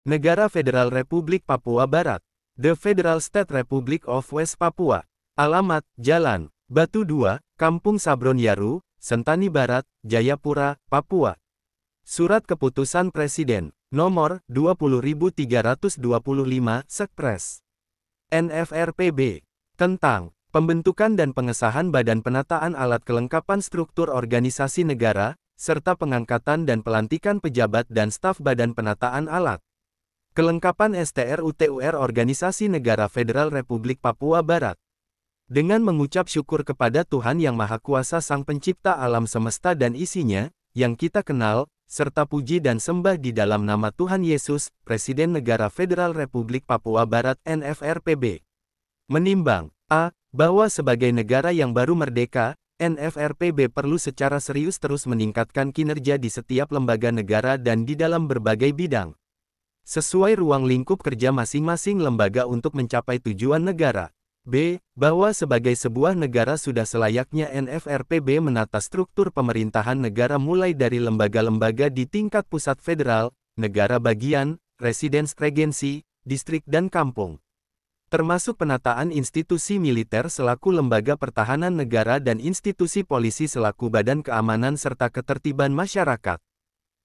Negara Federal Republik Papua Barat. The Federal State Republic of West Papua. Alamat, Jalan Batu 2, Kampung Sabron Yaru, Sentani Barat, Jayapura, Papua. Surat Keputusan Presiden, nomor 20.325, Sekpres NFRPB, tentang pembentukan dan pengesahan Badan Penataan Alat Kelengkapan Struktur Organisasi Negara, serta pengangkatan dan pelantikan pejabat dan staf Badan Penataan Alat Kelengkapan STRUTUR Organisasi Negara Federal Republik Papua Barat. Dengan mengucap syukur kepada Tuhan Yang Maha Kuasa Sang Pencipta alam semesta dan isinya, yang kita kenal, serta puji dan sembah di dalam nama Tuhan Yesus, Presiden Negara Federal Republik Papua Barat NFRPB. Menimbang, a. bahwa sebagai negara yang baru merdeka, NFRPB perlu secara serius terus meningkatkan kinerja di setiap lembaga negara dan di dalam berbagai bidang, sesuai ruang lingkup kerja masing-masing lembaga untuk mencapai tujuan negara. B. Bahwa sebagai sebuah negara sudah selayaknya NFRPB menata struktur pemerintahan negara mulai dari lembaga-lembaga di tingkat pusat federal, negara bagian, residence regency, distrik dan kampung. Termasuk penataan institusi militer selaku lembaga pertahanan negara dan institusi polisi selaku badan keamanan serta ketertiban masyarakat.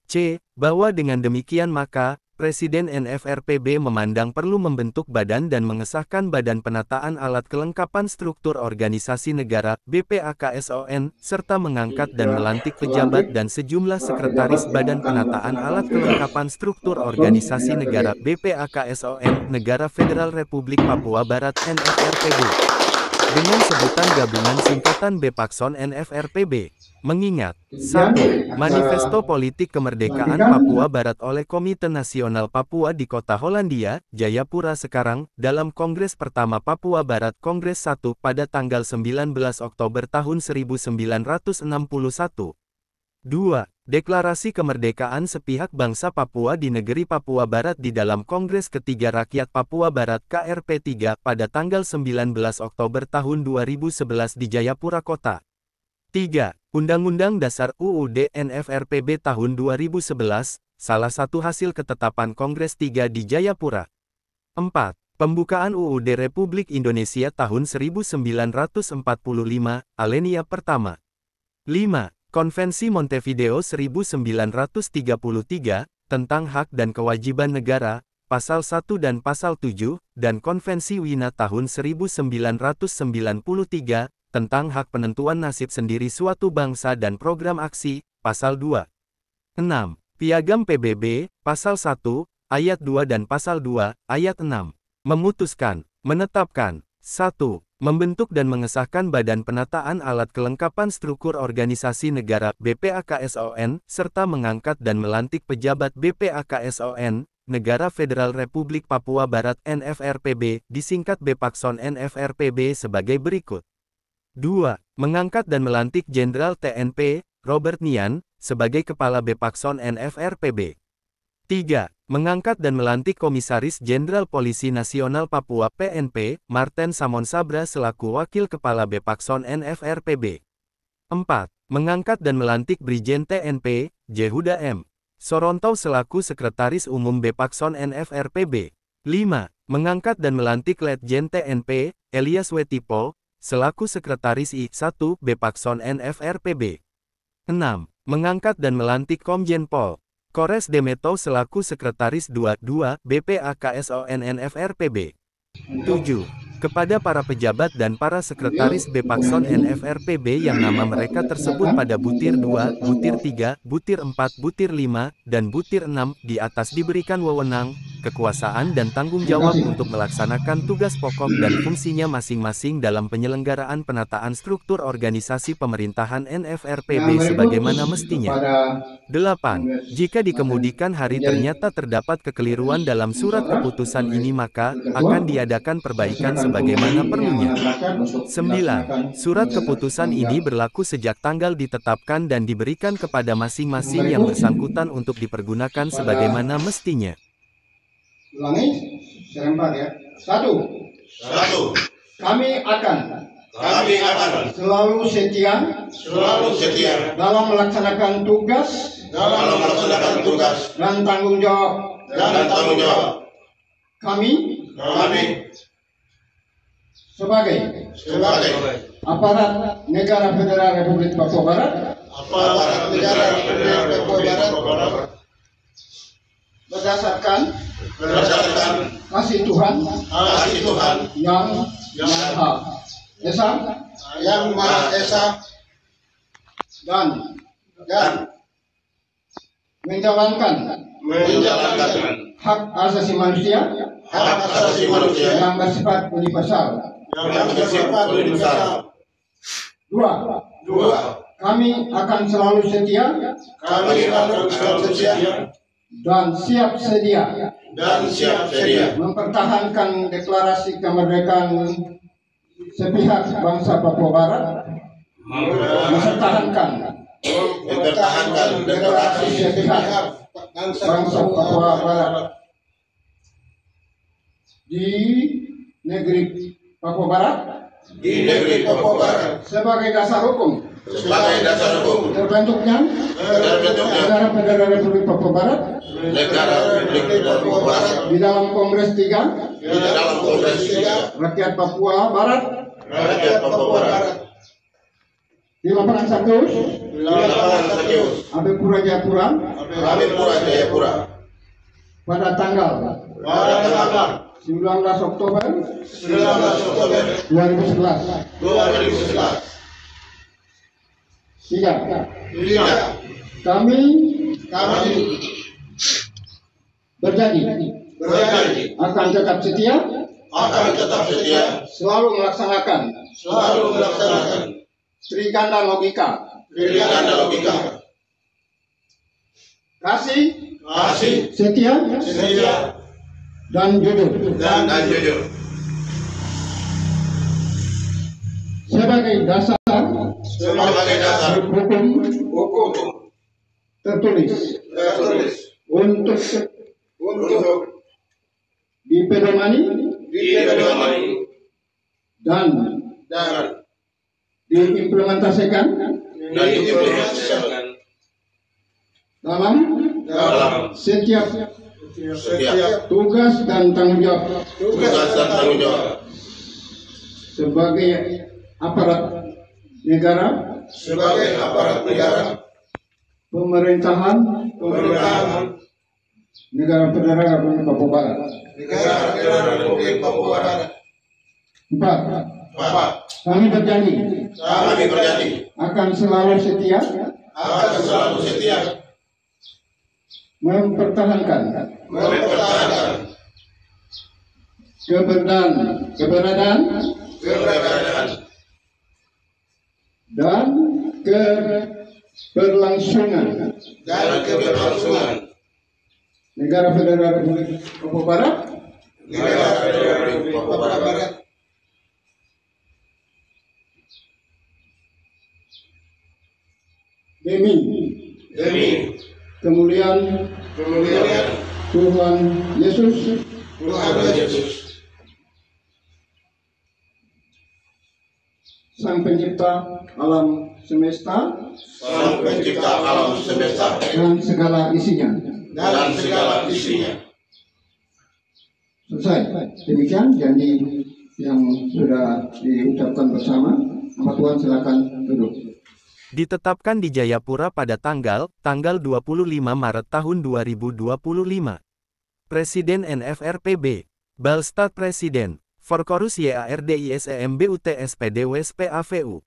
C. Bahwa dengan demikian maka, Presiden NFRPB memandang perlu membentuk badan dan mengesahkan Badan Penataan Alat Kelengkapan Struktur Organisasi Negara (BPAKSON) serta mengangkat dan melantik pejabat dan sejumlah sekretaris Badan Penataan Alat Kelengkapan Struktur Organisasi Negara (BPAKSON) Negara Federal Republik Papua Barat NFRPB. Dengan sebutan gabungan singkatan BPAKSON NFRPB. Mengingat 1. Manifesto Politik Kemerdekaan Papua Barat oleh Komite Nasional Papua di Kota Hollandia, Jayapura sekarang, dalam Kongres Pertama Papua Barat Kongres 1 pada tanggal 19 Oktober tahun 1961. 2. Deklarasi Kemerdekaan Sepihak Bangsa Papua di Negeri Papua Barat di dalam Kongres Ketiga Rakyat Papua Barat KRP3 pada tanggal 19 Oktober tahun 2011 di Jayapura Kota. 3. Undang-Undang Dasar UUD NFRPB tahun 2011, salah satu hasil ketetapan Kongres 3 di Jayapura. 4. Pembukaan UUD Republik Indonesia tahun 1945, Alinea Pertama. 5. Konvensi Montevideo 1933, tentang hak dan kewajiban negara, Pasal 1 dan Pasal 7, dan Konvensi Wina tahun 1993, tentang hak penentuan nasib sendiri suatu bangsa dan program aksi, Pasal 2. 6. Piagam PBB, Pasal 1, Ayat 2 dan Pasal 2, Ayat 6. Memutuskan, menetapkan, 1. Membentuk dan mengesahkan Badan Penataan Alat Kelengkapan Struktur Organisasi Negara BPAKSON, serta mengangkat dan melantik pejabat BPAKSON, Negara Federal Republik Papua Barat NFRPB, disingkat BPAKSON NFRPB sebagai berikut. 2. Mengangkat dan melantik Jenderal TNP, Robert Nian, sebagai Kepala BPAKSON NFRPB. 3. Mengangkat dan melantik Komisaris Jenderal Polisi Nasional Papua PNP, Marten Samon Sabra selaku Wakil Kepala BPAKSON NFRPB. 4. Mengangkat dan melantik Brigjen TNP, Jehuda M. Sorontau selaku Sekretaris Umum BPAKSON NFRPB. 5. Mengangkat dan melantik Letjen TNP, Elias Wetipo, selaku Sekretaris I1 BPAKSON NFRPB. 6. Mengangkat dan melantik Komjen Pol Kores Demeto selaku Sekretaris 22 BPAKSON NFRPB. 7. Kepada para pejabat dan para sekretaris BPAKSON NFRPB yang nama mereka tersebut pada butir 2, butir 3, butir 4, butir 5, dan butir 6 di atas diberikan wewenang, kekuasaan dan tanggung jawab untuk melaksanakan tugas pokok dan fungsinya masing-masing dalam penyelenggaraan penataan struktur organisasi pemerintahan NFRPB sebagaimana mestinya. 8. Jika dikemudikan hari ternyata terdapat kekeliruan dalam surat keputusan ini maka akan diadakan perbaikan sebagaimana perlunya. 9. Surat keputusan ini berlaku sejak tanggal ditetapkan dan diberikan kepada masing-masing yang bersangkutan untuk dipergunakan sebagaimana mestinya. Ulangi, serempak ya. 1. Kami akan selalu setia dalam melaksanakan tugas dan tanggung jawab dan tanggung jawab kami kami sebagai sebagai aparat negara Federal Republik Papua Barat aparat negara Republik Papua Barat berdasarkan kasih Tuhan yang Maha Esa dan menjalankan hak asasi manusia yang bersifat universal. Dua, kami akan selalu setia dan siap sedia mempertahankan deklarasi kemerdekaan sepihak bangsa Papua Barat, mempertahankan deklarasi sepihak bangsa Papua Barat di negeri Papua Barat sebagai dasar hukum terbentuknya negara Federal Republik Papua Barat di dalam Kongres 3 Rakyat Papua Barat di lapangan Sakeus Abipura Jayapura pada tanggal 19 Oktober 2011. Tiga. Kami berjanji akan tetap setia selalu melaksanakan Triganda Logika kasih setia dan jujur sebagai dasar hukum tertulis untuk dipedomani dan diimplementasikan dalam setiap tugas dan tanggung jawab sebagai aparat negara pemerintahan negara Federal Republik Papua Barat. 4. Kami berjanji akan selalu setia mempertahankan keberadaan dan keberlangsungan negara Federal Republik Papua Barat demi kemuliaan Tuhan Yesus Sang Pencipta alam semesta dan segala isinya. Selesai. Demikian janji yang sudah diucapkan bersama. Nama Tuhan, silakan duduk. Ditetapkan di Jayapura pada tanggal 25 Maret tahun 2025. Presiden NFRPB, Balstad Presiden, Forkorus YARDISEMBUTSPDWSPAVU.